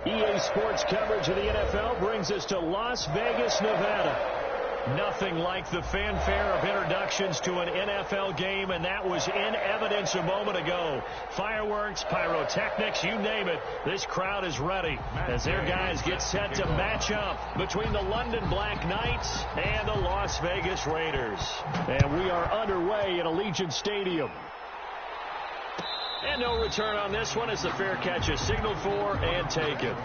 EA Sports coverage of the NFL brings us to Las Vegas, Nevada. Nothing like the fanfare of introductions to an NFL game, and that was in evidence a moment ago. Fireworks, pyrotechnics, you name it. This crowd is ready as their guys get set to match up between the London Black Knights and the Las Vegas Raiders. And we are underway at Allegiant Stadium. And no return on this one as the fair catch is signaled for and taken.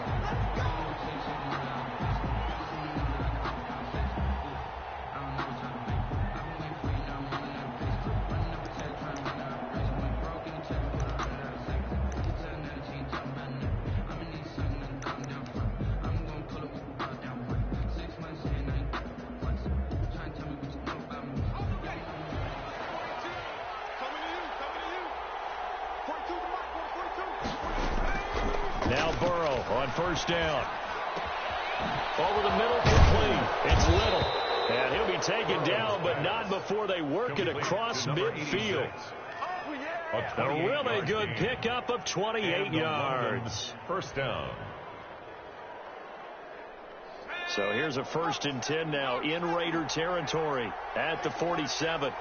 Now Burrow on first down. Over the middle, complete. It's Little. And he'll be taken down, but not before they work it across midfield. A really good pickup of 28 yards. First down. So here's a 1st and 10 now in Raider territory at the 47.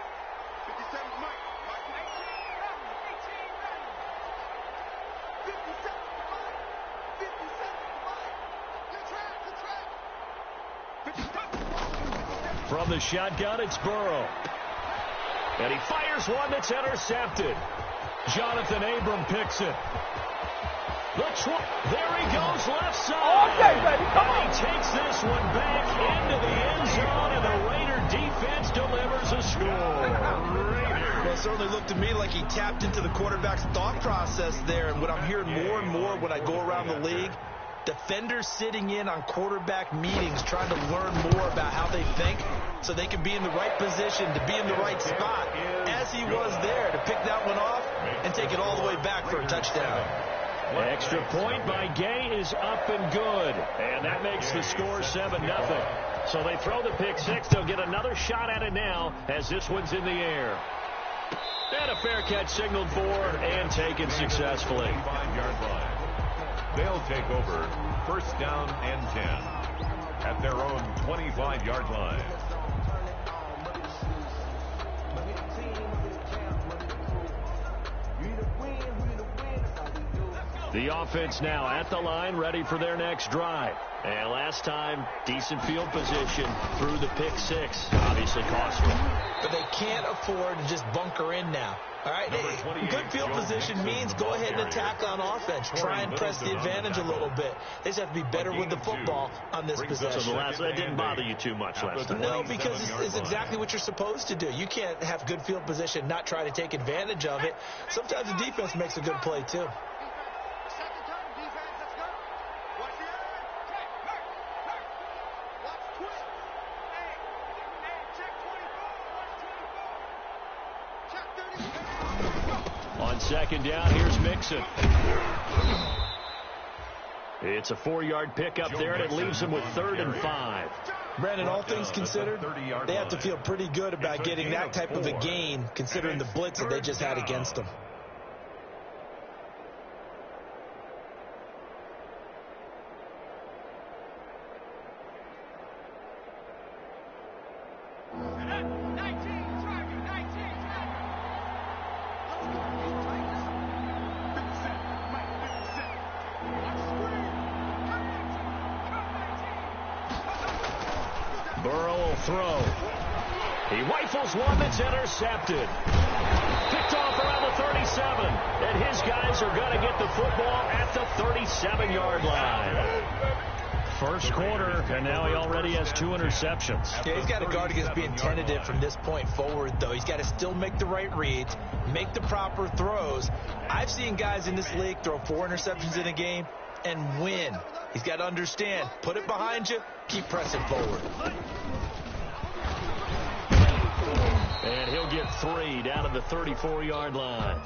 From the shotgun, it's Burrow. And he fires one that's intercepted. Jonathan Abram picks it. There he goes, left side. Okay, baby, come on. And he takes this one back into the end zone, and the Raider defense delivers a score. Well, it certainly looked to me like he tapped into the quarterback's thought process there. And what I'm hearing more and more when I go around the league, defenders sitting in on quarterback meetings trying to learn more about how they think so they can be in the right position to be in the right spot, as he was there to pick that one off and take it all the way back for a touchdown. Extra point by Gay is up and good. And that makes the score 7-0. So they throw the pick six. They'll get another shot at it now as this one's in the air. And a fair catch signaled for and taken successfully. 5-yard line. They'll take over 1st down and 10 at their own 25-yard line. The offense now at the line, ready for their next drive. And last time, decent field position through the pick six. Obviously costly. But they can't afford to just bunker in now. All right, good field position means go ahead and attack on offense. Try and press the advantage a little bit. They just have to be better with the football on this possession. So that didn't bother you too much last time. No, because it's exactly what you're supposed to do. You can't have good field position, not try to take advantage of it. Sometimes the defense makes a good play, too. On 2nd down, here's Mixon. It's a 4-yard pickup there, and it leaves them with 3rd and 5. Brandon, all things considered, they have to feel pretty good about getting that type of a gain, considering the blitz that they just had against them. Burrow will throw. He rifles one that's intercepted. Picked off around the 37. And his guys are going to get the football at the 37-yard line. First quarter, and now he already has 2 interceptions. Yeah, he's got to guard against being tentative from this point forward, though. He's got to still make the right reads, make the proper throws. I've seen guys in this league throw 4 interceptions in a game and win. He's got to understand, put it behind you, keep pressing forward. And he'll get 3 down at the 34-yard line.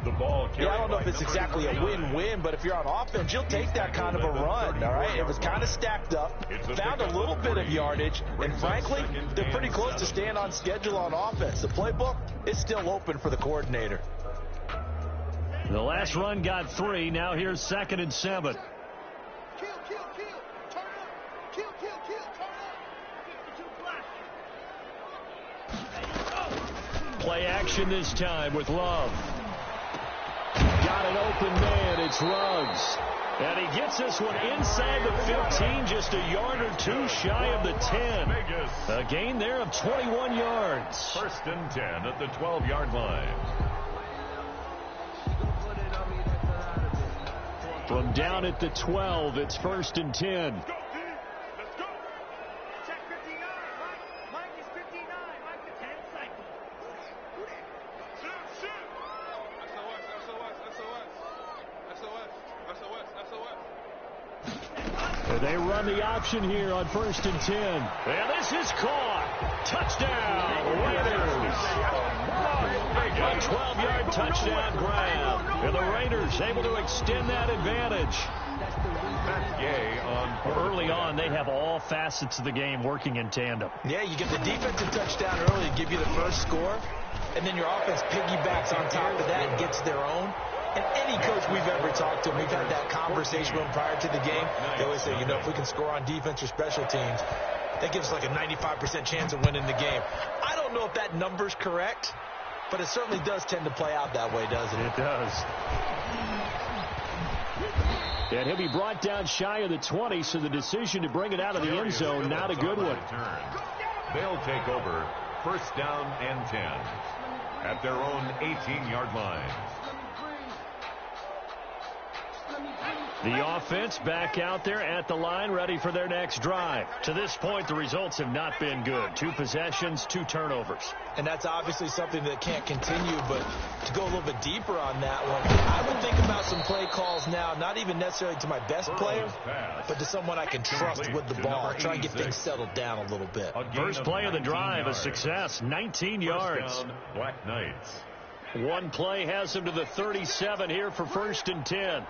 The ball I don't know if it's exactly a win-win, but if you're on offense, you'll take that kind of a run, all right? It was kind of stacked up, found a little bit of yardage, and frankly, they're pretty close to staying on schedule on offense. The playbook is still open for the coordinator. The last run got 3. Now here's 2nd and 7. Play action this time with Love. Got an open man. It's Ruggs. And he gets this one inside the 15, just a yard or two shy of the 10. A gain there of 21 yards. First and 10 at the 12-yard line. From down at the 12, it's first and 10. They run the option here on first and 10. And this is caught. Touchdown, Raiders. A 12-yard touchdown grab. And the Raiders able to extend that advantage. Early on, they have all facets of the game working in tandem. Yeah, you get the defensive touchdown early to give you the first score. And then your offense piggybacks on top of that and gets their own. And any coach we've ever talked to, we've had that conversation with them prior to the game. They always say, if we can score on defense or special teams, that gives us like a 95% chance of winning the game. I don't know if that number's correct, but it certainly does tend to play out that way, doesn't it? It does. And he'll be brought down shy of the 20, so the decision to bring it out of the end zone, not a good one. They'll take over first down and 10 at their own 18-yard line. The offense back out there at the line, ready for their next drive. To this point, the results have not been good. 2 possessions, 2 turnovers. And that's obviously something that can't continue, but to go a little bit deeper on that one, I would think about some play calls now, not even necessarily to my best player, but to someone I can trust with the ball. Try and get things settled down a little bit. First play of the drive, a success, 19 yards. Black Knights. One play has him to the 37 here for first and 10.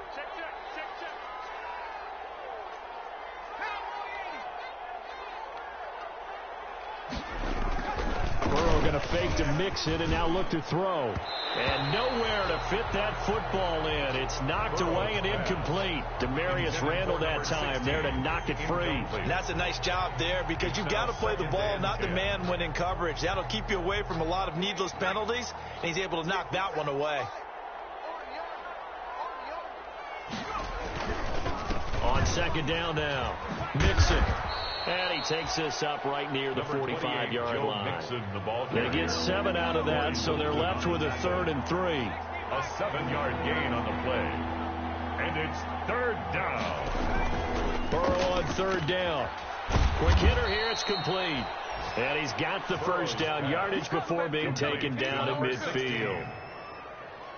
Burrow going to fake to mix it and now look to throw. And nowhere to fit that football in. It's knocked away and incomplete. Demarius Randall that time there to knock it free. And that's a nice job there because you've got to play the ball, not the man when in coverage. That'll keep you away from a lot of needless penalties, and he's able to knock that one away. On second down now, Mixon. And he takes this up right near the 45-yard line. They get 7 out of that, so they're left with a 3rd and 3. A 7-yard gain on the play. And it's 3rd down. Burrow on 3rd down. Quick hitter here, it's complete. And he's got the first down yardage before being taken down at midfield.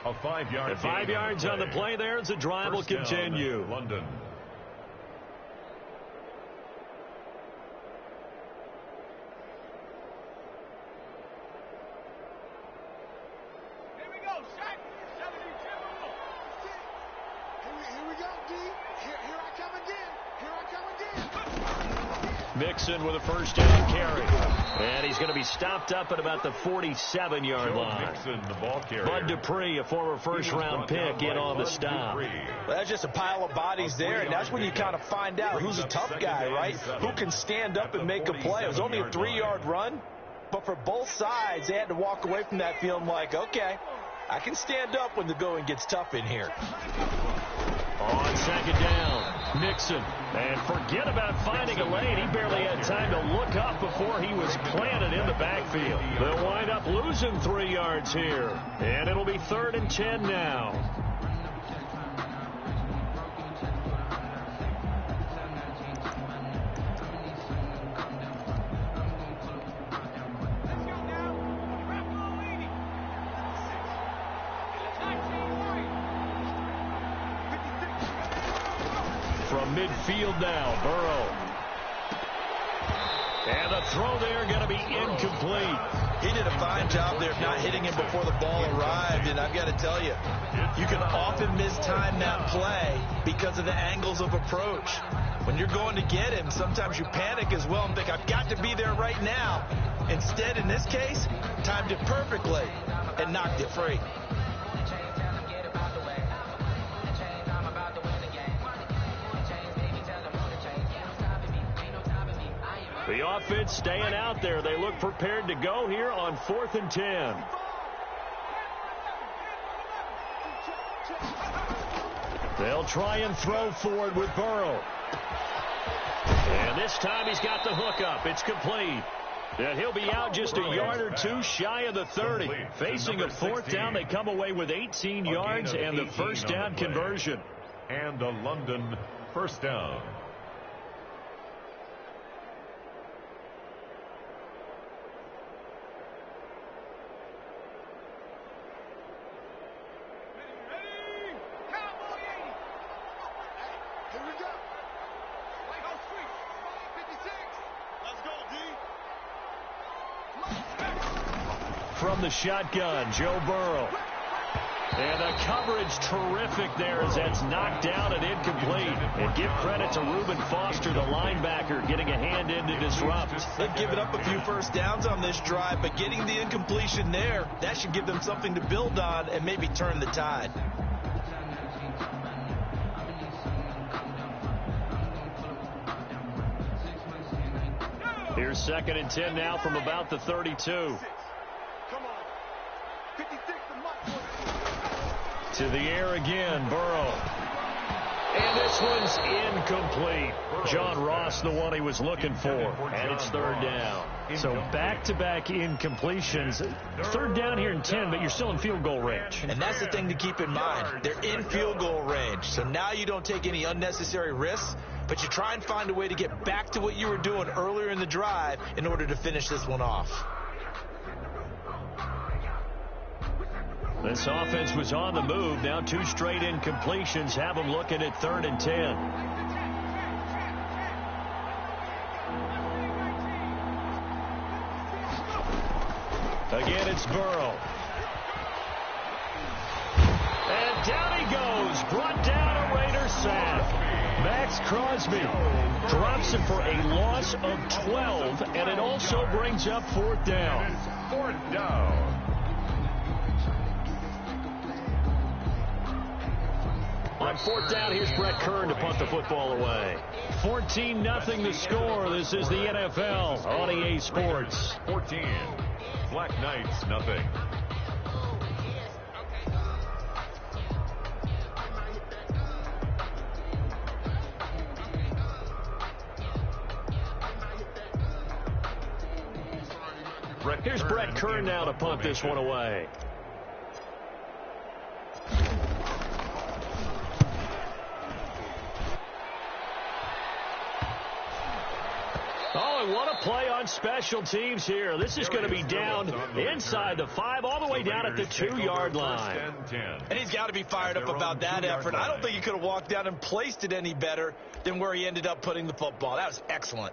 A 5-yard gain. 5 yards on the play there as the drive will continue. London. Mixon with a first down carry. And he's going to be stopped up at about the 47-yard line. Bud Dupree, a former first-round pick, in on the stop. Well, that's just a pile of bodies there, and that's when you kind of find out who's a tough guy, right? Who can stand up and make a play. It was only a 3-yard run, but for both sides, they had to walk away from that feeling like, okay, I can stand up when the going gets tough in here. On second down, Mixon. And forget about finding a lane. He barely had time to look up before he was planted in the backfield. They'll wind up losing 3 yards here. And it'll be 3rd and 10 now. From midfield now, Burrow. And the throw there going to be incomplete. He did a fine job there of not hitting him before the ball arrived, and I've got to tell you, you can often mistime that play because of the angles of approach. When you're going to get him, sometimes you panic as well and think, I've got to be there right now. Instead, in this case, timed it perfectly and knocked it free. The offense staying out there. They look prepared to go here on 4th and 10. They'll try and throw forward with Burrow. And this time he's got the hook up. It's complete. And he'll be out just a yard or two shy of the 30. Facing a 4th down, they come away with 18 yards and the first down conversion. And a London first down. From the shotgun, Joe Burrow. And the coverage terrific there as that's knocked down and incomplete. And give credit to Reuben Foster, the linebacker, getting a hand in to disrupt. They've given up a few first downs on this drive, but getting the incompletion there, that should give them something to build on and maybe turn the tide. Here's 2nd and 10 now from about the 32. To the air again, Burrow. And this one's incomplete. John Ross, the one he was looking for. And it's 3rd down. So back-to-back incompletions. 3rd down here in 10, but you're still in field goal range. And that's the thing to keep in mind. They're in field goal range. So now you don't take any unnecessary risks, but you try and find a way to get back to what you were doing earlier in the drive in order to finish this one off. This offense was on the move. Now 2 straight incompletions have them looking at 3rd and 10. Again, it's Burrow. And down he goes. Brought down a Raider sack. Max Crosby drops him for a loss of 12, and it also brings up 4th down. 4th down. On 4th down, here's Brett Kern to punt the football away. 14-0 the score. This is the NFL on EA Sports. 14. Black Knights, nothing. Here's Brett Kern now to punt this one away. Oh, and what a play on special teams here. This is going to be down inside the 5, all the way down at the 2-yard line. And he's got to be fired up about that effort. I don't think he could have walked down and placed it any better than where he ended up putting the football. That was excellent.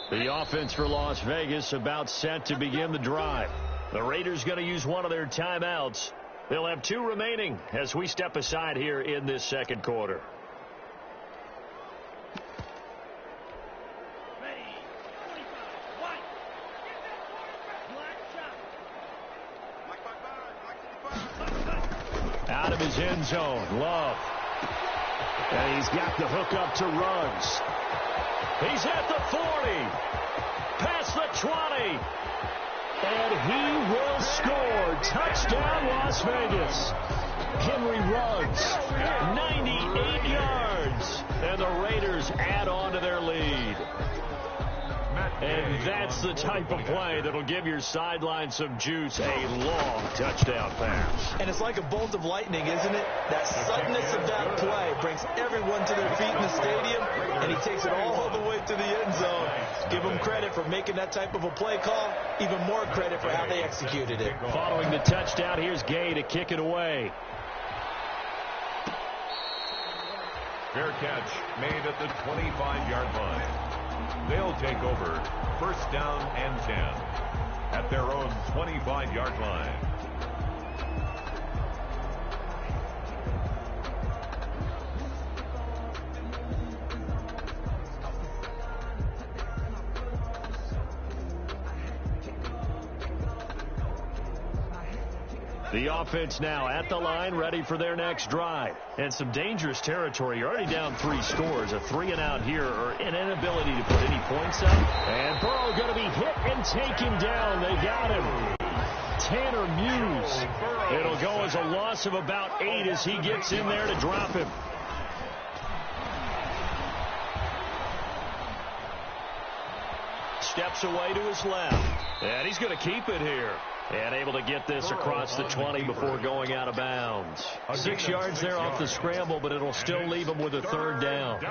The offense for Las Vegas about set to begin the drive. The Raiders going to use one of their timeouts. They'll have 2 remaining as we step aside here in this 2nd quarter. Out of his end zone, Love. And he's got the hook up to Ruggs. He's at the 40, past the 20, and he will score. Touchdown, Las Vegas. Henry Ruggs, 98 yards, and the Raiders add on to their lead. And that's the type of play that'll give your sideline some juice, a long touchdown pass. And it's like a bolt of lightning, isn't it? That suddenness of that play brings everyone to their feet in the stadium, and he takes it all the way to the end zone. Give him credit for making that type of a play call, even more credit for how they executed it. Following the touchdown, here's Gay to kick it away. Fair catch made at the 25-yard line. They'll take over 1st down and 10 at their own 25-yard line. The offense now at the line, ready for their next drive. And some dangerous territory. You're already down 3 scores. A 3-and-out here, or an inability to put any points up. And Burrow going to be hit and taken down. They got him. Tanner Muse. It'll go as a loss of about 8 as he gets in there to drop him. Steps away to his left. And he's going to keep it here. And able to get this across the 20 before going out of bounds. 6 yards there off the scramble, but it'll still leave him with a 3rd down.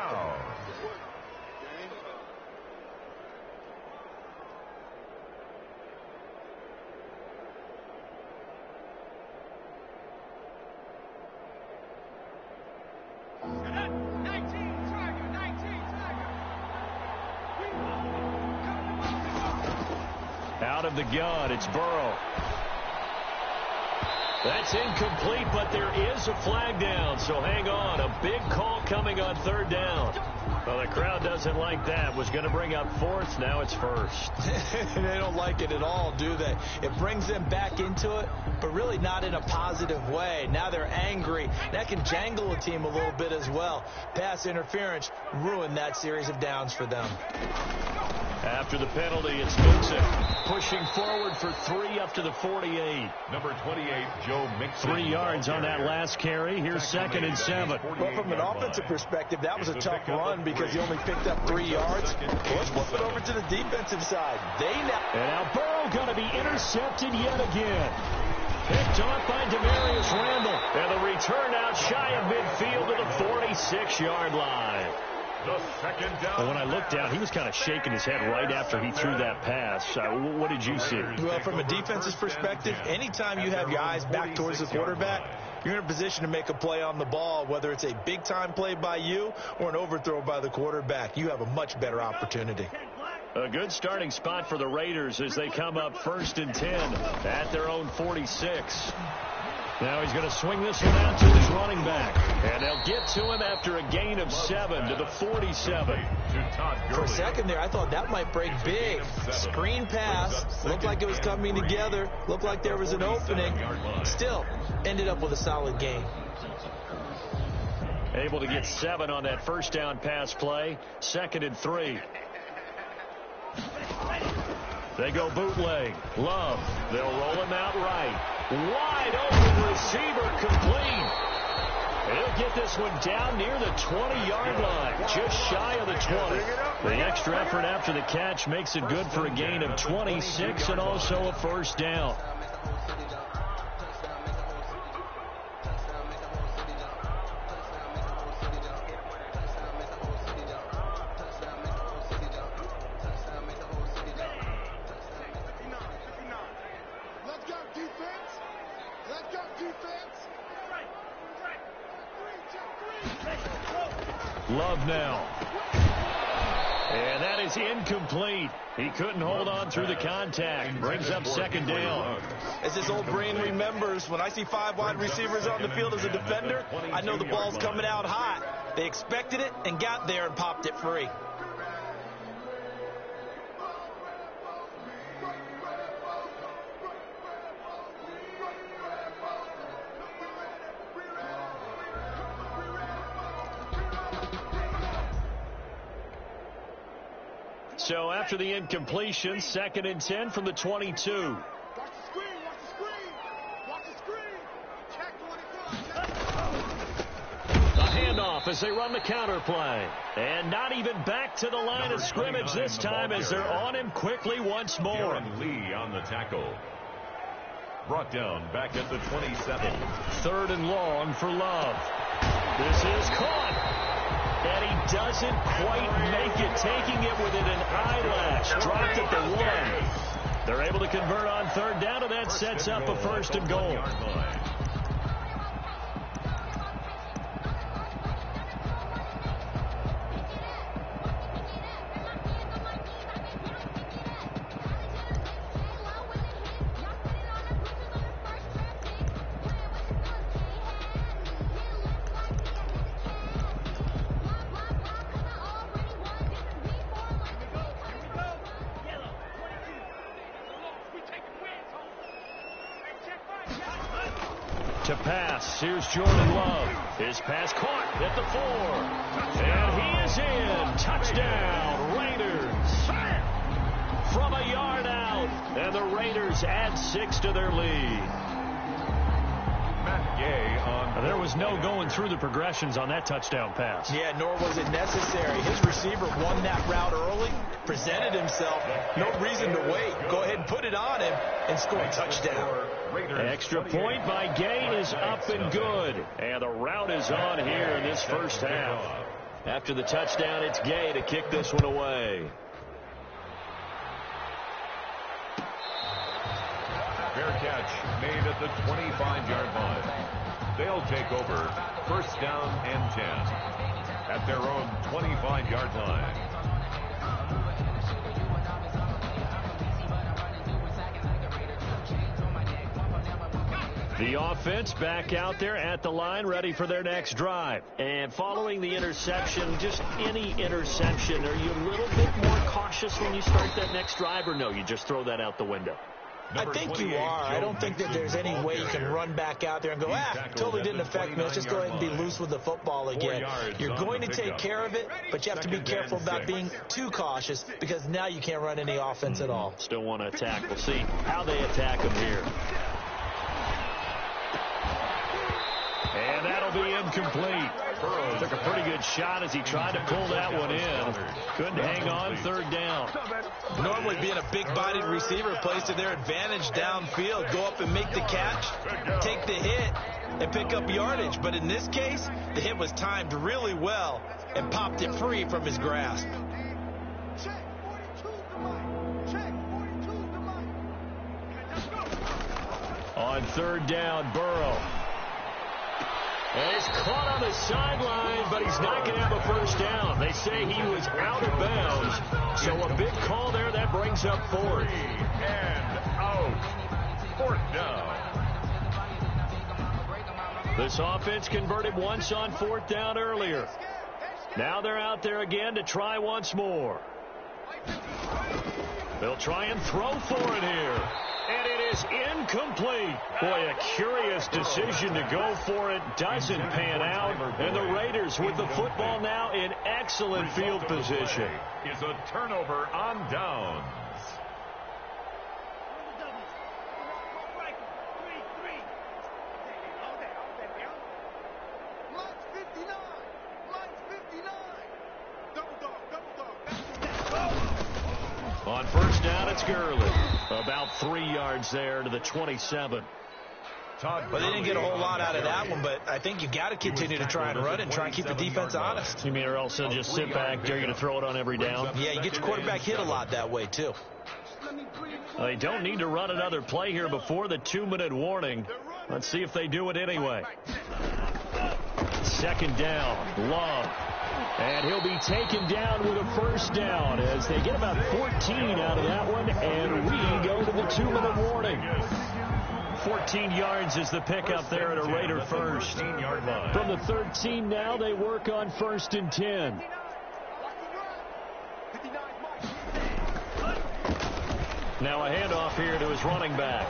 Out of the gun, it's Burrow. That's incomplete, but there is a flag down, so hang on. A big call coming on 3rd down. Well, the crowd doesn't like that. Was going to bring up 4th, now it's 1st. They don't like it at all, do they? It brings them back into it, but really not in a positive way. Now they're angry. That can jangle a team a little bit as well. Pass interference ruined that series of downs for them. After the penalty, it's Mixon pushing forward for 3 up to the 48. Number 28, Joe Mixon. 3 yards on that last carry. Here's 2nd and 7. Well, from an offensive perspective, that was a tough run because he only picked up 3 yards. Let's flip it over to the defensive side. And now Burrow going to be intercepted yet again. Picked off by Demarius Randall. And the return out shy of midfield to the 46-yard line. And when I looked down, he was kind of shaking his head right after he threw that pass. What did you see? Well, from a defense's perspective, anytime you have your eyes back towards the quarterback, you're in a position to make a play on the ball, whether it's a big-time play by you or an overthrow by the quarterback. You have a much better opportunity. A good starting spot for the Raiders as they come up 1st and 10 at their own 46. Now he's going to swing this one out to his running back. And they'll get to him after a gain of 7 to the 47. For a second there, I thought that might break big. Screen pass. Looked like it was coming together. Looked like there was an opening. Still, ended up with a solid gain. Able to get 7 on that 1st down pass play. 2nd and 3. They go bootleg. Love. They'll roll him out right. Wide open receiver complete. He'll get this one down near the 20-yard line, just shy of the 20. The extra effort after the catch makes it good for a gain of 26 and also a 1st down. Love now. And that is incomplete. He couldn't hold on through the contact. Brings up 2nd down. As his old brain remembers, when I see 5 wide receivers on the field as a defender, I know the ball's coming out hot. They expected it and got there and popped it free. So after the incompletion, 2nd and 10 from the 22. A handoff as they run the counter play. And not even back to the line of scrimmage this time as they're on him quickly once more. Aaron Lee on the tackle. Brought down back at the 27. 3rd and long for Love. This is caught. And he doesn't quite make it, taking it within an eyelash. Dropped at the 1. They're able to convert on 3rd down, and that sets up a 1st and goal. To pass. Here's Jordan Love. His pass caught at the 4. And he is in. Touchdown, Raiders. From a yard out. And the Raiders add 6 to their lead. Matt Gay on. There was no going through the progressions on that touchdown pass. Yeah, nor was it necessary. His receiver won that route early, presented himself. No reason to wait. Go ahead and put it on him and score a touchdown. Extra point by Gay is up and good. And the route is on here in this first half. After the touchdown, it's Gay to kick this one away. Fair catch made at the 25-yard line. They'll take over first down and 10 at their own 25-yard line. The offense back out there at the line, ready for their next drive. And following the interception, just any interception, are you a little bit more cautious when you start that next drive, or no, you just throw that out the window? I think you are. I don't think that there's any way you can run back out there and go, totally didn't affect me. Let's just go ahead and be loose with the football again. You're going to take care of it, but you have to be careful about being too cautious because now you can't run any offense at all. Still want to attack. We'll see how they attack them here. And that'll be incomplete. Burrow took a pretty good shot as he tried to pull that one in. Couldn't hang on, third down. Normally being a big-bodied receiver plays to their advantage downfield. Go up and make the catch, take the hit, and pick up yardage. But in this case, the hit was timed really well and popped it free from his grasp. On third down, Burrow. And he's caught on the sideline, but he's not going to have a first down. They say he was out of bounds. So a big call there. That brings up fourth. And out. Fourth down. This offense converted once on fourth down earlier. Now they're out there again to try once more. They'll try and throw for it here. And it is incomplete. Boy, a curious decision to go for it. Doesn't pan out. And the Raiders with the football now in excellent field position. Is a turnover on downs. On first down, it's Gurley. About 3 yards there to the 27. But they didn't get a whole lot out of that one, but I think you got to continue to try and run and try and keep the defense honest. You mean or else they'll just sit back, dare you to throw it on every down? Yeah, you get your quarterback hit a lot that way, too. They don't need to run another play here before the 2-minute warning. Let's see if they do it anyway. Second down, Love. And he'll be taken down with a first down as they get about 14 out of that one, and we go to the 2-minute warning. 14 yards is the pickup there at a Raider first. From the 13 now, they work on first and 10. Now a handoff here to his running back.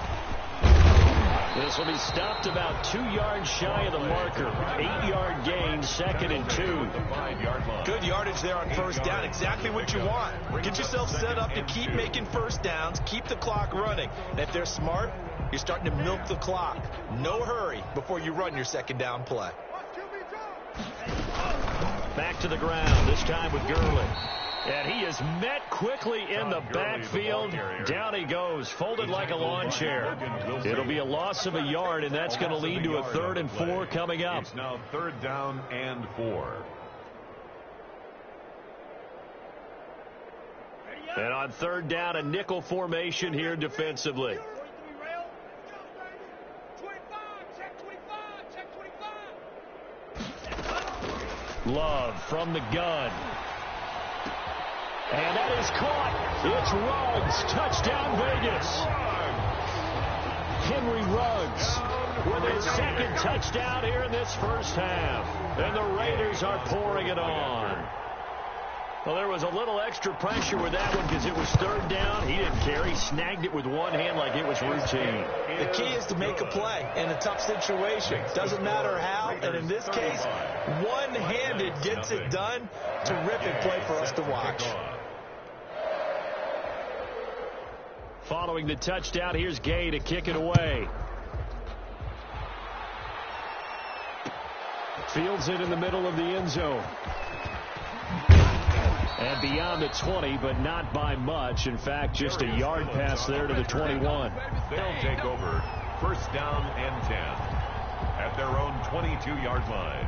This will be stopped about 2 yards shy of the marker. 8-yard gain, second and 2. Good yardage there on first down. Exactly what you want. Get yourself set up to keep making first downs, keep the clock running. And if they're smart, you're starting to milk the clock. No hurry before you run your second down play. Back to the ground, this time with Gurley. And he is met quickly in the backfield. Down he goes, folded like a lawn chair. It'll be a loss of a yard, and that's going to lead to a 3rd and 4 coming up. It's now 3rd down and 4. And on 3rd down, a nickel formation here defensively. Love from the gun. And that is caught. It's Ruggs. Touchdown, Vegas. Henry Ruggs with his second touchdown here in this first half. And the Raiders are pouring it on. Well, there was a little extra pressure with that one because it was third down. He didn't care. He snagged it with one hand like it was routine. The key is to make a play in a tough situation. Doesn't matter how, and in this case, one-handed gets it done. Terrific play for us to watch. Following the touchdown, here's Gay to kick it away. Fields it in the middle of the end zone. And beyond the 20, but not by much. In fact, just a yard pass there to the 21. They'll take over first down and 10 at their own 22-yard line.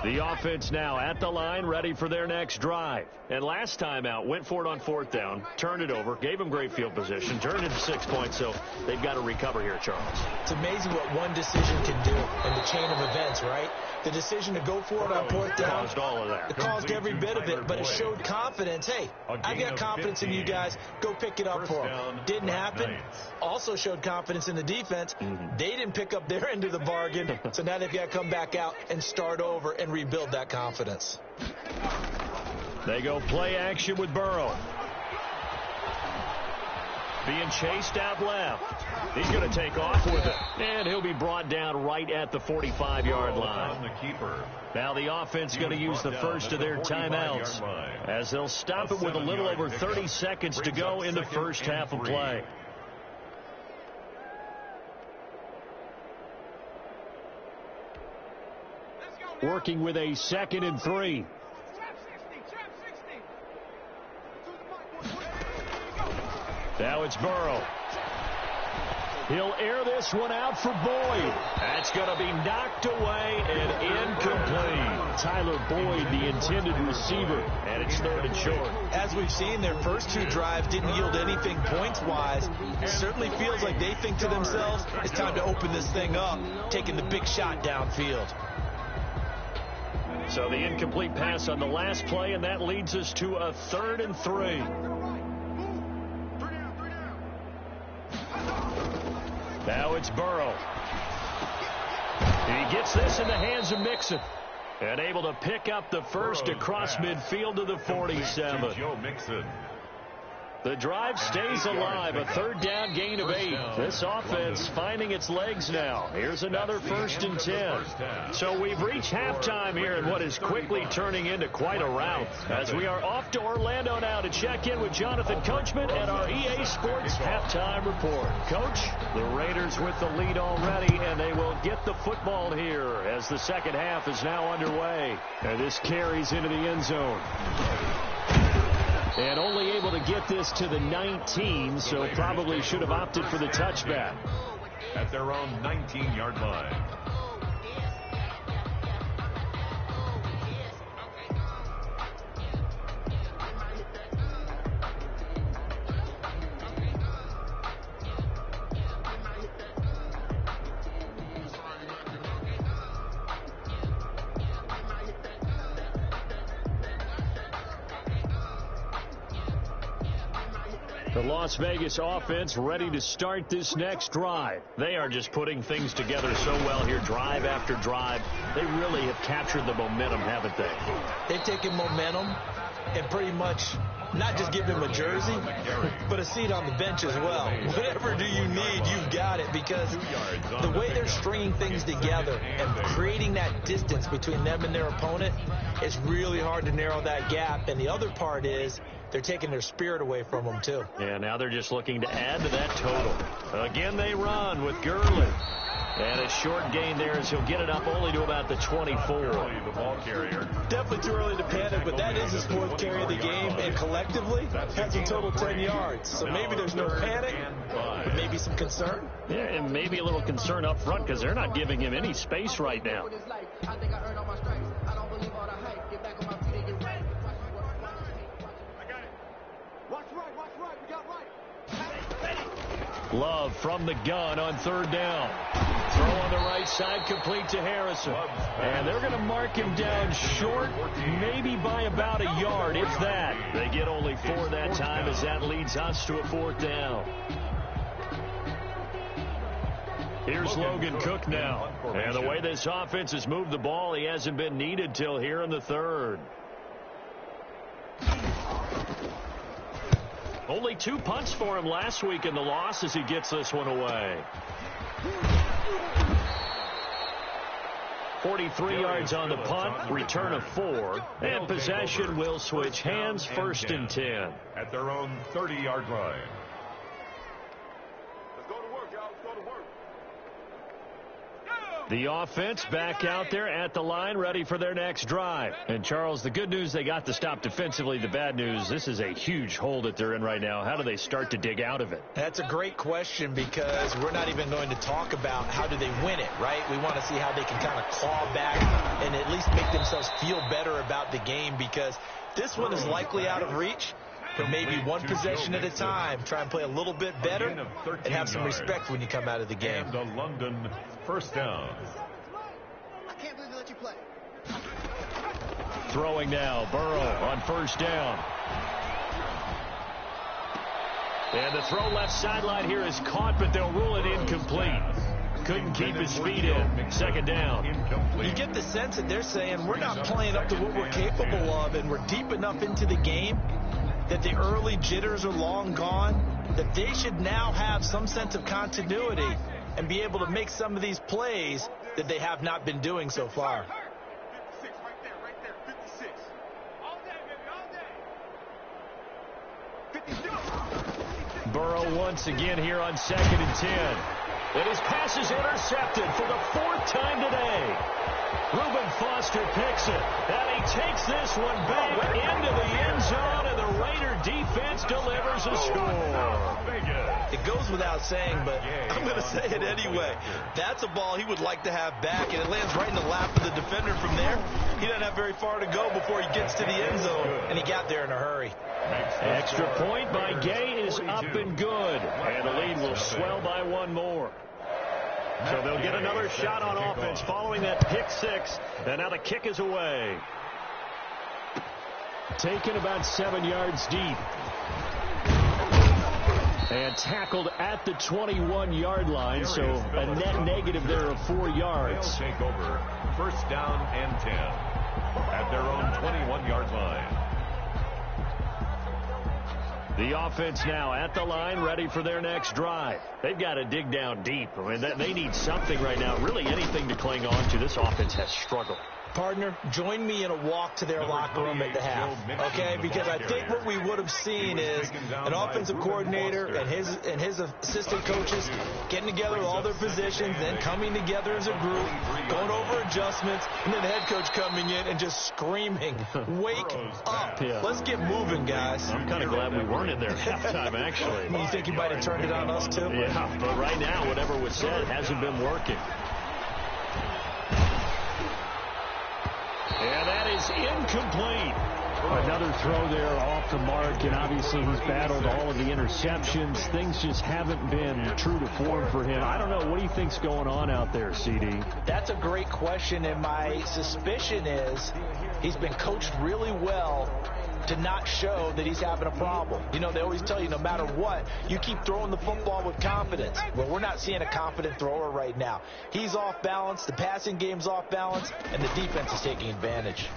The offense now at the line, ready for their next drive. And last time out, went for it on fourth down, turned it over, gave them great field position, turned it to 6 points, so they've got to recover here, Charles. It's amazing what one decision can do in the chain of events, right? The decision to go for it on fourth down. Caused all of that. It caused every bit of it, but it showed confidence. Hey, I got confidence in you guys. Go pick it up for them. Didn't happen. Also showed confidence in the defense. They didn't pick up their end of the bargain, so now they've got to come back out and start over and rebuild that confidence. They go play action with Burrow. Being chased out left. He's going to take off with it. And he'll be brought down right at the 45-yard line. Now the offense going to use the first of their timeouts as they'll stop it with a little over 30 seconds to go in the first half of play. Working with a 2nd and 3. Now it's Burrow. He'll air this one out for Boyd. That's going to be knocked away and incomplete. Tyler Boyd, the intended receiver, and it's 3rd and short. As we've seen, their first 2 drives didn't yield anything points-wise. It certainly feels like they think to themselves, it's time to open this thing up, taking the big shot downfield. So the incomplete pass on the last play, and that leads us to a 3rd and 3. Now it's Burrow. He gets this in the hands of Mixon. And able to pick up the first across midfield to the 47. Joe Mixon. The drive stays alive. A 3rd down gain of 8. This offense finding its legs now. Here's another 1st and 10. So we've reached halftime here in what is quickly turning into quite a rout. As we are off to Orlando now to check in with Jonathan Coachman at our EA Sports Halftime Report. Coach, the Raiders with the lead already, and they will get the football here as the second half is now underway. And this carries into the end zone. And only able to get this to the 19, so probably should have opted for the touchback. At their own 19-yard line. The Las Vegas offense ready to start this next drive. They are just putting things together so well here, drive after drive. They really have captured the momentum, haven't they? They've taken momentum and pretty much not just give him a jersey, but a seat on the bench as well. Whatever do you need, you've got it, because the way they're stringing things together and creating that distance between them and their opponent, it's really hard to narrow that gap. And the other part is they're taking their spirit away from them, too. Yeah, now they're just looking to add to that total. Again, they run with Gurley. And a short gain there as he'll get it up only to about the 24. The ball carrier. Definitely too early to panic, but that is his 4th carry of the game, and collectively has a total 10 yards. So maybe there's no panic, but maybe some concern. Yeah, and maybe a little concern up front because they're not giving him any space right now. Love from the gun on 3rd down. Throw on the right side, complete to Harrison. And they're going to mark him down short, maybe by about a yard, if that. They get only 4 that time as that leads us to a 4th down. Here's Logan Cook now. And the way this offense has moved the ball, he hasn't been needed till here in the third. Only 2 punts for him last week in the loss as he gets this one away. 43 yards on the punt, return of 4, and possession will switch hands, 1st and 10. At their own 30-yard line. The offense back out there at the line, ready for their next drive. And, Charles, the good news, they got the stop defensively. The bad news, this is a huge hole that they're in right now. How do they start to dig out of it? That's a great question, because we're not even going to talk about how do they win it, right? We want to see how they can kind of claw back and at least make themselves feel better about the game, because this one is likely out of reach. But maybe one possession at a time. Try and play a little bit better and have some respect when you come out of the game. And the London first down. I can't believe they let you play. Throwing now, Burrow on 1st down. And the throw left sideline here is caught, but they'll rule it incomplete. Couldn't keep his feet in. 2nd down. You get the sense that they're saying we're not playing up to what we're capable of, and we're deep enough into the game that the early jitters are long gone, that they should now have some sense of continuity and be able to make some of these plays that they have not been doing so far. 56, right there, 56. All day, baby, all day. 56. Burrow once again here on 2nd and 10. And his pass is intercepted for the 4th time today. Reuben Foster picks it, and he takes this one back into the end zone, and the Raider defense delivers a score. It goes without saying, but I'm going to say it anyway. That's a ball he would like to have back, and it lands right in the lap of the defender from there. He doesn't have very far to go before he gets to the end zone, and he got there in a hurry. Extra point by Gay is up and good, and the lead will swell by 1 more. So they'll get another shot on offense following that pick 6, and now the kick is away. Taken about 7 yards deep. And tackled at the 21-yard line, so a net negative there of 4 yards. They'll take over 1st down and 10 at their own 21-yard line. The offense now at the line, ready for their next drive. They've got to dig down deep. I mean, they need something right now, really anything to cling on to. This offense has struggled. Partner, join me in a walk to their locker room at the half, okay? Because I think what we would have seen is an offensive coordinator and his assistant coaches getting together with all their positions, then coming together as a group, going over adjustments, and then the head coach coming in and just screaming, "Wake up. Yeah. Let's get moving, guys." I'm kind of glad we weren't in there at halftime, actually. You think you might have turned it on us, too? Yeah, but right now, whatever was said hasn't been working. And that is incomplete. Another throw there off the mark, and obviously he's battled all of the interceptions. Things just haven't been true to form for him. I don't know. What do you think's going on out there, CD? That's a great question, and my suspicion is he's been coached really well to not show that he's having a problem. You know, they always tell you no matter what, you keep throwing the football with confidence. Well, we're not seeing a confident thrower right now. He's off balance, the passing game's off balance, and the defense is taking advantage.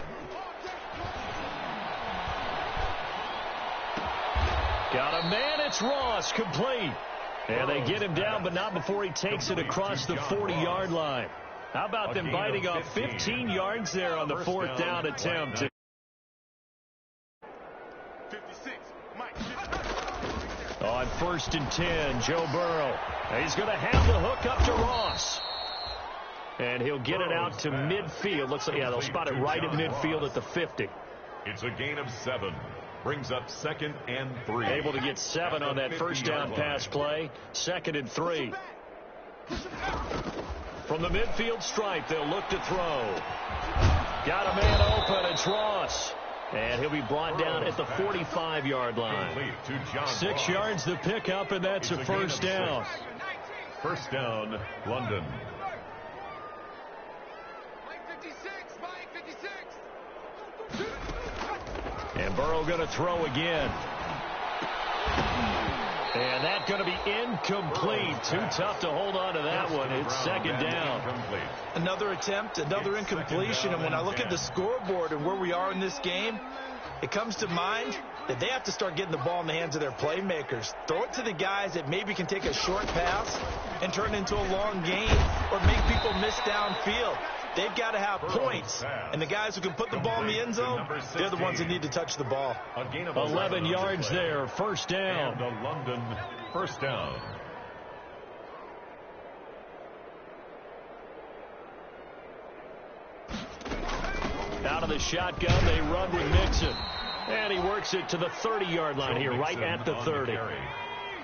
Got a man, it's Ross, complete. And they get him down, but not before he takes it across the 40-yard line. How about them biting off 15 yards there on the 4th down attempt? On 1st and 10, Joe Burrow. He's going to have the hook up to Ross. And he'll get it out to midfield. Looks like, yeah, they'll spot it right at midfield at the 50. It's a gain of 7. Brings up 2nd and 3. Able to get 7 on that 1st down pass play. 2nd and 3. From the midfield stripe, they'll look to throw. Got a man open. It's Ross. And he'll be brought down at the 45-yard line. 6 yards the pickup, and that's a 1st down. 1st down, London. And Burrow going to throw again. And that's going to be incomplete. Too tough to hold on to that one. It's second down. Another attempt, another incompletion. And when I look at the scoreboard and where we are in this game, it comes to mind that they have to start getting the ball in the hands of their playmakers. Throw it to the guys that maybe can take a short pass and turn it into a long gain or make people miss downfield. They've got to have points. And the guys who can put the ball in the end zone, they're the ones that need to touch the ball. 11 yards there, first down. And the London first down. Out of the shotgun, they run with Mixon. And he works it to the 30-yard line here, right at the 30.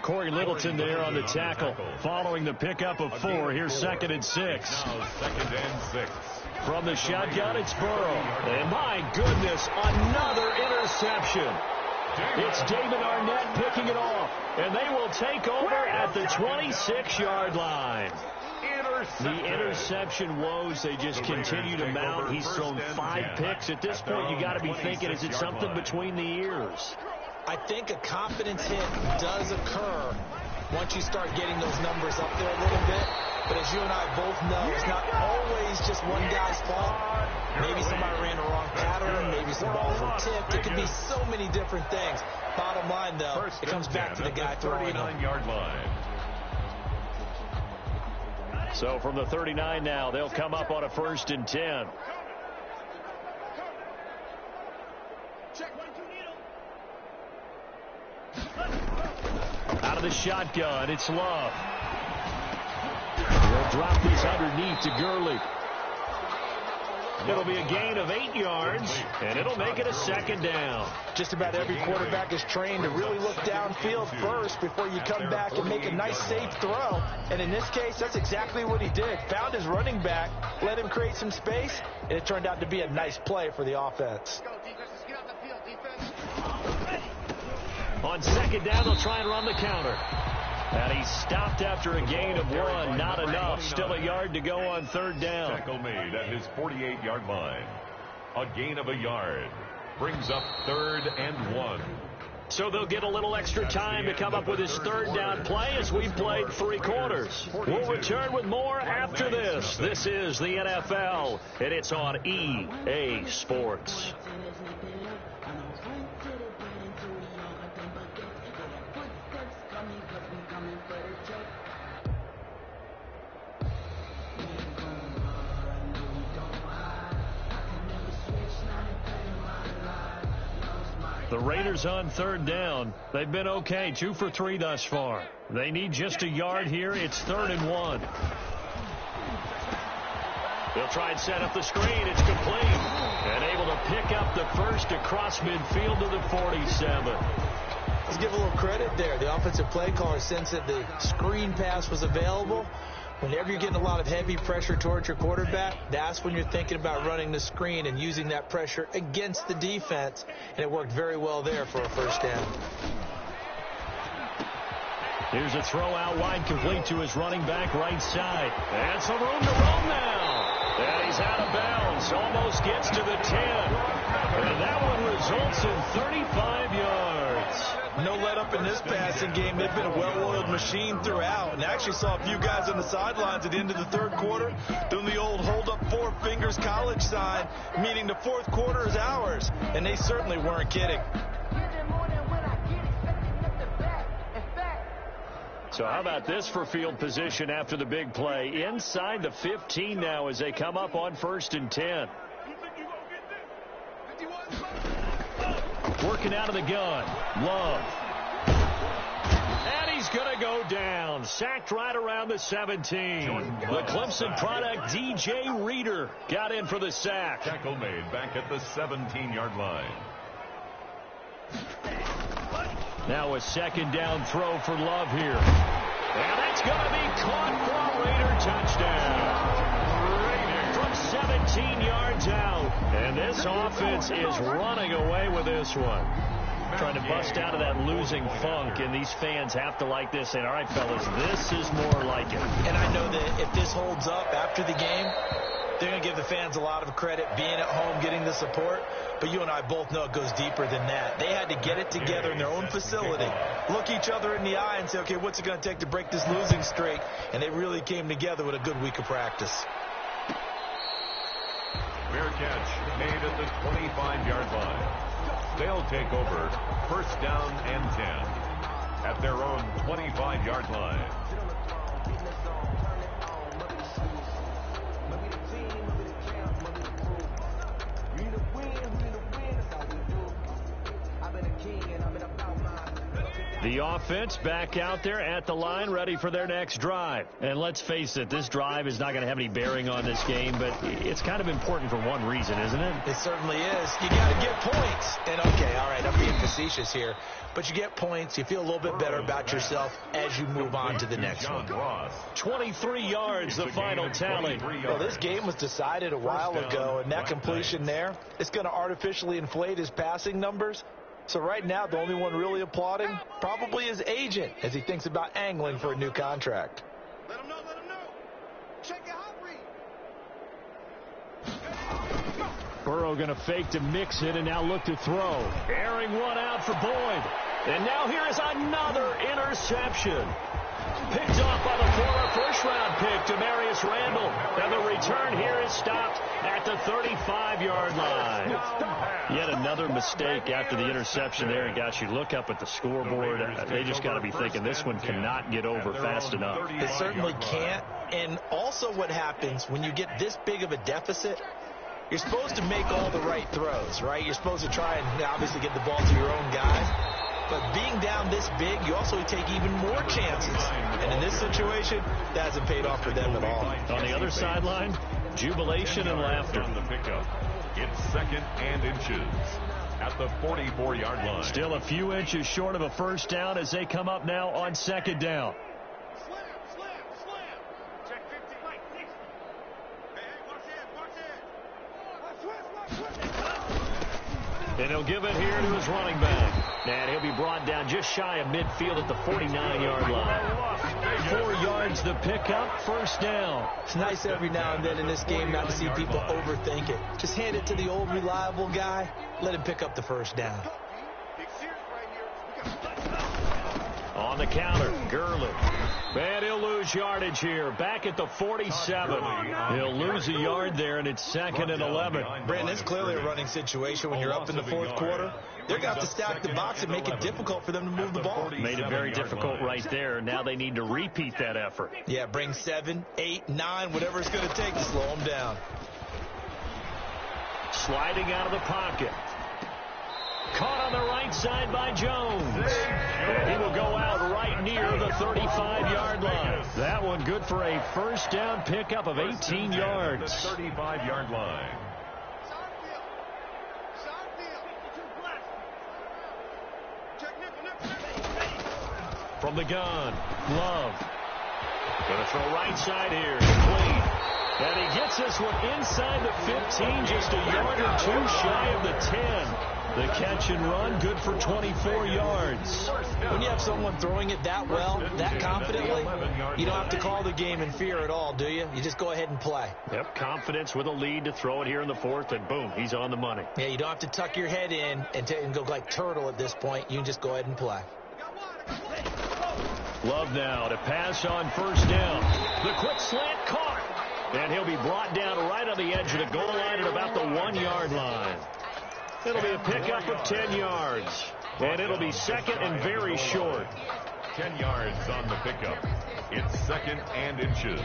Corey Littleton there on the tackle, following the pickup of 4. Here's second and 6. Now second and 6. From the shotgun, it's Burrow. And my goodness, another interception. It's David Arnett picking it off. And they will take over at the 26-yard line. The interception woes, they just continue to mount. He's thrown 5 picks. At this point, you got to be thinking, is it something between the ears? I think a confidence hit does occur once you start getting those numbers up there a little bit. But as you and I both know, it's not always just one guy's fault. Maybe somebody ran the wrong pattern. Maybe some balls were tipped. It could be so many different things. Bottom line, though, it comes back to the guy throwing them. 39-yard line. So from the 39 now, they'll come up on a 1st and 10. Out of the shotgun, it's Love. They'll drop these underneath to Gurley. It'll be a gain of 8 yards, and it'll make it a second down. Just about every quarterback is trained to really look downfield first before you come back and make a nice, safe throw. And in this case, that's exactly what he did. Found his running back, let him create some space, and it turned out to be a nice play for the offense. On second down, they'll try and run the counter. And he stopped after a gain of 1. Not enough. Still a yard to go on 3rd down. Tackle made at his 48-yard line. A gain of a yard. Brings up 3rd and 1. So they'll get a little extra time to come up with his 3rd down play as we've played 3 quarters. We'll return with more after this. This is the NFL, and it's on EA Sports. The Raiders on 3rd down. They've been okay, 2 for 3 thus far. They need just a yard here. It's 3rd and 1. They'll try and set up the screen. It's complete. And able to pick up the first across midfield to the 47. Let's give a little credit there. The offensive play caller sensed that the screen pass was available. Whenever you're getting a lot of heavy pressure towards your quarterback, that's when you're thinking about running the screen and using that pressure against the defense. And it worked very well there for a 1st down. Here's a throw out wide, complete to his running back right side. And some room to roam now. And he's out of bounds. Almost gets to the 10. And that one results in 35 yards. No let up in this passing game. They've been a well-oiled machine throughout. And actually saw a few guys on the sidelines at the end of the 3rd quarter doing the old hold up 4 fingers college sign, meaning the 4th quarter is ours. And they certainly weren't kidding. So how about this for field position after the big play? Inside the 15 now as they come up on 1st and 10. Working out of the gun. Love. And he's going to go down. Sacked right around the 17. The Clemson product, DJ Reader, got in for the sack. Tackle made back at the 17-yard line. Now a 2nd down throw for Love here. And that's going to be caught for a Raider touchdown. From 17 yards out. And this offense is running away with this one. Trying to bust out of that losing funk, and these fans have to like this. And, all right, fellas, this is more like it. And I know that if this holds up after the game, They're going to give the fans a lot of credit being at home, getting the support. But you and I both know it goes deeper than that. They had to get it together in their own facility, look each other in the eye and say, okay, what's it going to take to break this losing streak? And they really came together with a good week of practice. Fair catch made at the 25-yard line. They'll take over first down and 10 at their own 25-yard line. The offense back out there at the line, ready for their next drive. And let's face it, this drive is not going to have any bearing on this game, but it's kind of important for one reason, isn't it? It certainly is. You got to get points. And, okay, all right, I'm being facetious here. But you get points. You feel a little bit better about yourself as you move on to the next one. 23 yards, the final tally. Well, this game was decided a while ago, and that completion there, it's going to artificially inflate his passing numbers. So right now, the only one really applauding probably his agent as he thinks about angling for a new contract. Let him know, let him know. Check your hot read. Burrow going to fake to mix it and now look to throw. Airing one out for Boyd. And now here is another interception. Picked off by the former first-round pick, Demarius Randall. And the return here is stopped at the 35-yard line. Yet another mistake after the interception there. And, gosh, you look up at the scoreboard, they just got to be thinking this one cannot get over fast enough. It certainly can't. And also what happens when you get this big of a deficit, you're supposed to make all the right throws, right? You're supposed to try and obviously get the ball to your own guys. But being down this big, you also take even more chances. And in this situation, that hasn't paid off for them at all. On the other sideline, jubilation and laughter. On the pickup. It's second and inches at the 44-yard line. Still a few inches short of a first down as they come up now on second down. Slam. Check 50. Mike, 60. Hey, watch it. And he'll give it here to his running back. And he'll be brought down just shy of midfield at the 49-yard line. 4 yards the pickup, first down. It's nice every now and then in this game not to see people overthink it. Just hand it to the old reliable guy. Let him pick up the first down. Big series right here. On the counter, Gurley. And he'll lose yardage here. Back at the 47. He'll lose a yard there, and it's second and 11. Brandon, it's clearly a running situation when you're up in the fourth quarter. They're going to have to stack the box and make it difficult for them to move the ball. Made it very difficult right there. Now they need to repeat that effort. Yeah, bring 7, 8, 9, whatever it's going to take to slow them down. Sliding out of the pocket. Caught on the right side by Jones. And he will go out right near the 35-yard line. That one good for a first down pickup of 18 yards. 35-yard line. From the gun, Love. Going to throw right side here. Clean. And he gets this one inside the 15, just a yard or two shy of the 10. The catch and run, good for 24 yards. When you have someone throwing it that well, that confidently, you don't have to call the game in fear at all, do you? You just go ahead and play. Yep, confidence with a lead to throw it here in the fourth, and boom, he's on the money. Yeah, you don't have to tuck your head in and go like turtle at this point. You can just go ahead and play. Love now to pass on first down. The quick slant caught. And he'll be brought down right on the edge of the goal line at about the 1-yard line. It'll be a pickup of 10 yards. And it'll be second and very short. 10 yards on the pickup. It's second and inches.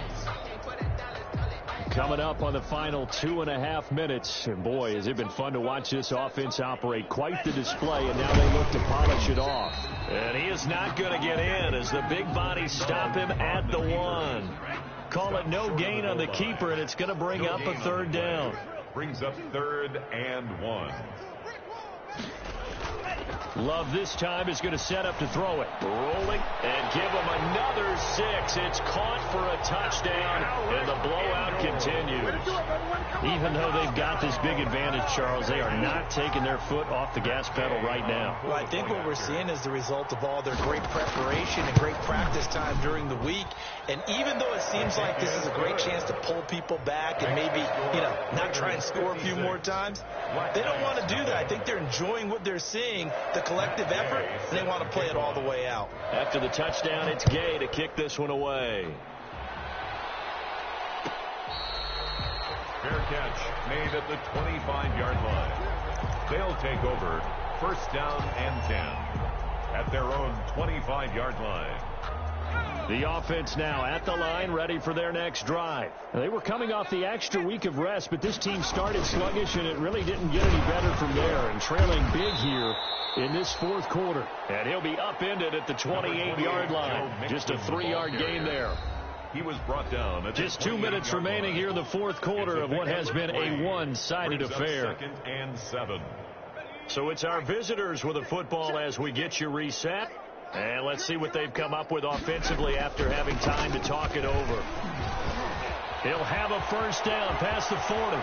Coming up on the final 2.5 minutes. And boy, has it been fun to watch this offense operate. Quite the display, and now they look to polish it off. And he is not going to get in as the big bodies stop him at the 1. Call it no gain on the keeper, and it's going to bring up a third down. Brings up third and 1. Love this time is going to set up to throw it. Rolling and give him another 6. It's caught for a touchdown, and the blowout continues. Even though they've got this big advantage, Charles, they are not taking their foot off the gas pedal right now. Well, I think what we're seeing is the result of all their great preparation and great practice time during the week. And even though it seems like this is a great chance to pull people back and maybe, not try and score a few more times, they don't want to do that. I think they're enjoying what they're seeing, the collective effort, and they want to play it all the way out. After the touchdown, it's Gay to kick this one away. Fair catch made at the 25-yard line. They'll take over first down and 10 at their own 25-yard line. The offense now at the line, ready for their next drive. They were coming off the extra week of rest, but this team started sluggish, and it really didn't get any better from there, and trailing big here in this fourth quarter. And he'll be upended at the 28-yard line. Just a 3-yard gain there. He was brought down at just 2 minutes remaining here in the fourth quarter of what has been a one-sided affair. 2nd and 7. So it's our visitors with a football as we get you reset. And let's see what they've come up with offensively after having time to talk it over. He'll have a first down past the 40.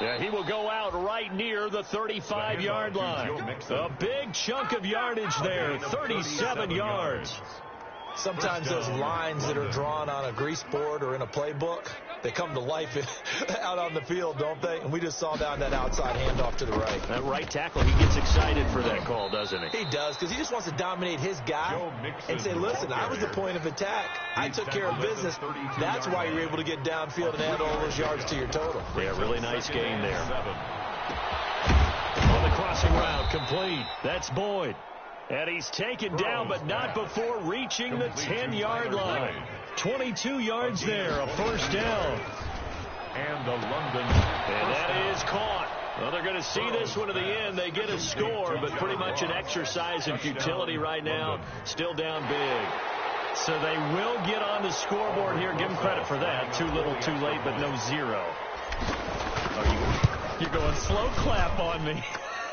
Yeah, he will go out right near the 35-yard line. A big chunk of yardage there, 37 yards. Sometimes those lines that are drawn on a grease board or in a playbook, they come to life out on the field, don't they? And we just saw down that outside handoff to the right. That right tackle, he gets excited for that call, doesn't he? He does, because he just wants to dominate his guy and say, listen, I was the point of attack. I took care of business. That's why you're able to get downfield and add all those yards to your total. Yeah, really nice game there. On the crossing route, complete. That's Boyd. And he's taken down, but not before reaching the 10-yard line. 22 yards there, a first down. And the London. And that is caught. Well, they're going to see this one to the end. They get a score, but pretty much an exercise in futility right now. Still down big. So they will get on the scoreboard here. Give them credit for that. Too little, too late, but no 0. You're going slow clap on me.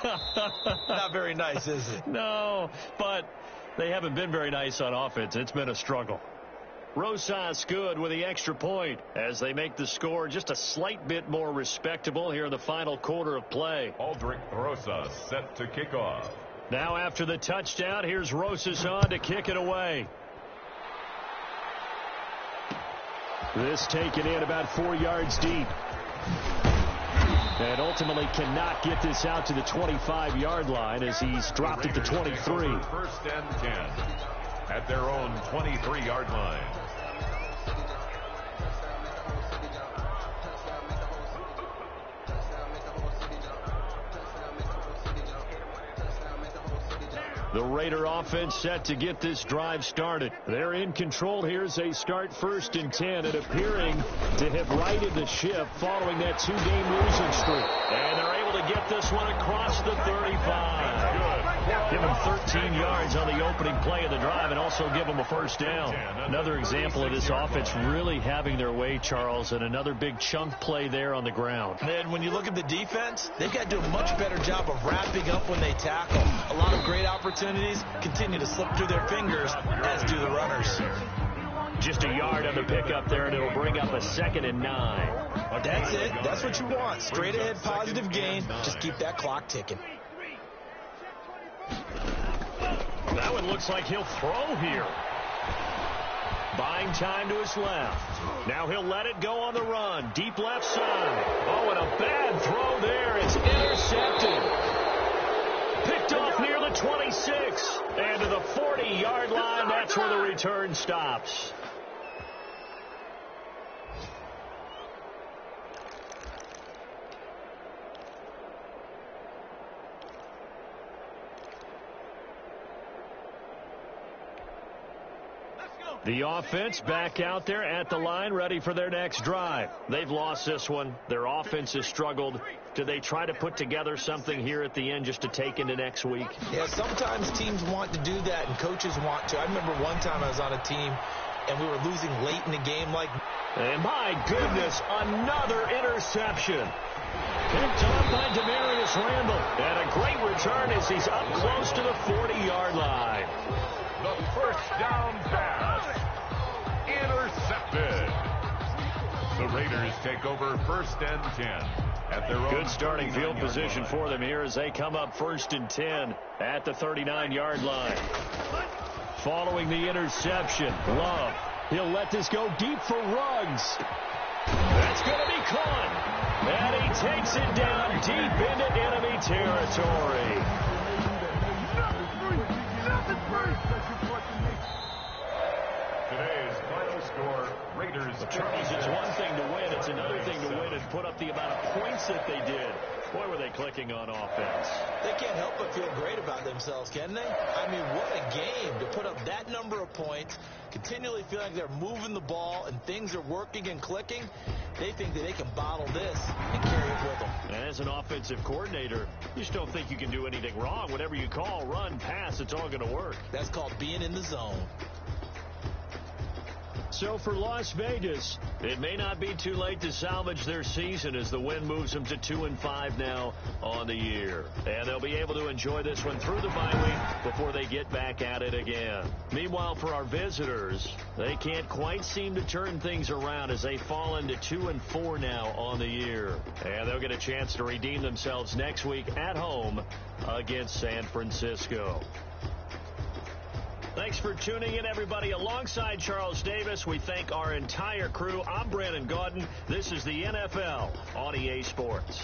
Not very nice, is it? No, but they haven't been very nice on offense. It's been a struggle. Rosas good with the extra point as they make the score just a slight bit more respectable here in the final quarter of play. Aldrich Rosas set to kick off. Now after the touchdown, here's Rosas on to kick it away. This taken in about 4 yards deep. And ultimately cannot get this out to the 25-yard line as he's dropped at the 23. First and 10 at their own 23-yard line. The Raider offense set to get this drive started. They're in control here as they start first and 10 and appearing to have righted the ship following that 2-game losing streak. And they're able to get this one across the 35. Give them 13 yards on the opening play of the drive and also give them a first down. Another example of this offense really having their way, Charles, and another big chunk play there on the ground. And when you look at the defense, they've got to do a much better job of wrapping up when they tackle. A lot of great opportunities continue to slip through their fingers, as do the runners. Just a yard on the pickup there, and it'll bring up a 2nd and 9. That's it. That's what you want. Straight ahead, positive gain. Just keep that clock ticking. That one looks like he'll throw here. Buying time to his left. Now he'll let it go on the run. Deep left side. Oh, and a bad throw there. It's intercepted. Picked off near the 26. And to the 40-yard line, that's where the return stops. The offense back out there at the line, ready for their next drive. They've lost this one. Their offense has struggled. Do they try to put together something here at the end just to take into next week? Yeah, sometimes teams want to do that and coaches want to. I remember one time I was on a team and we were losing late in the game. And my goodness, another interception. Picked up by Damarius Randall. And a great return as he's up close to the 40-yard line. The first down pass. Intercepted. The Raiders take over 1st and 10 at their own. Good starting field position for them here as they come up 1st and 10 at the 39-yard line. Following the interception, Love. He'll let this go deep for Ruggs. That's going to be caught. And he takes it down deep into enemy territory. Today's final score, Raiders. Charles, it's one thing to win. It's another thing to win and put up the amount of points that they did. Boy, were they clicking on offense. They can't help but feel great about themselves, can they? I mean, what a game to put up that number of points, continually feel like they're moving the ball and things are working and clicking. They think that they can bottle this and carry it with them. And as an offensive coordinator, you just don't think you can do anything wrong. Whatever you call, run, pass, it's all going to work. That's called being in the zone. So for Las Vegas, it may not be too late to salvage their season as the win moves them to 2-5 now on the year. And they'll be able to enjoy this one through the bye week before they get back at it again. Meanwhile, for our visitors, they can't quite seem to turn things around as they fall into 2-4 now on the year. And they'll get a chance to redeem themselves next week at home against San Francisco. Thanks for tuning in, everybody. Alongside Charles Davis, we thank our entire crew. I'm Brandon Gaudin. This is the NFL on EA Sports.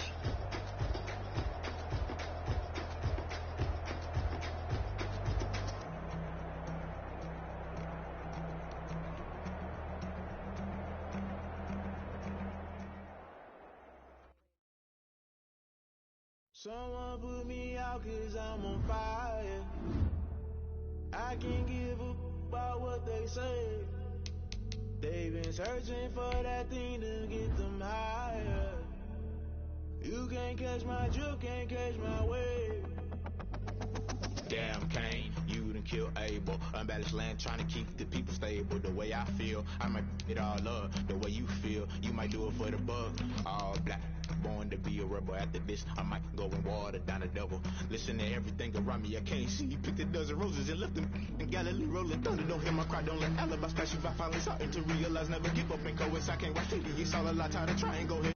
Someone put me out 'cause I'm on fire. I can't give a about what they say. They've been searching for that thing to get them higher. You can't catch my drift, can't catch my wave. Damn, Kane, you done killed Abel. Unbalanced land, trying to keep the people stable. The way I feel, I might it all up. The way you feel, you might do it for the buck. All black, born to be a rebel. After this, I might go and water down the devil. Listen to everything around me, I can't see. Picked a dozen roses and left them in Galilee rolling thunder. Don't hear my cry, don't let alibis pass you by. Finally starting to realize, never give up and coincide. I can't watch TV, it's all a lot, tired of trying, go ahead.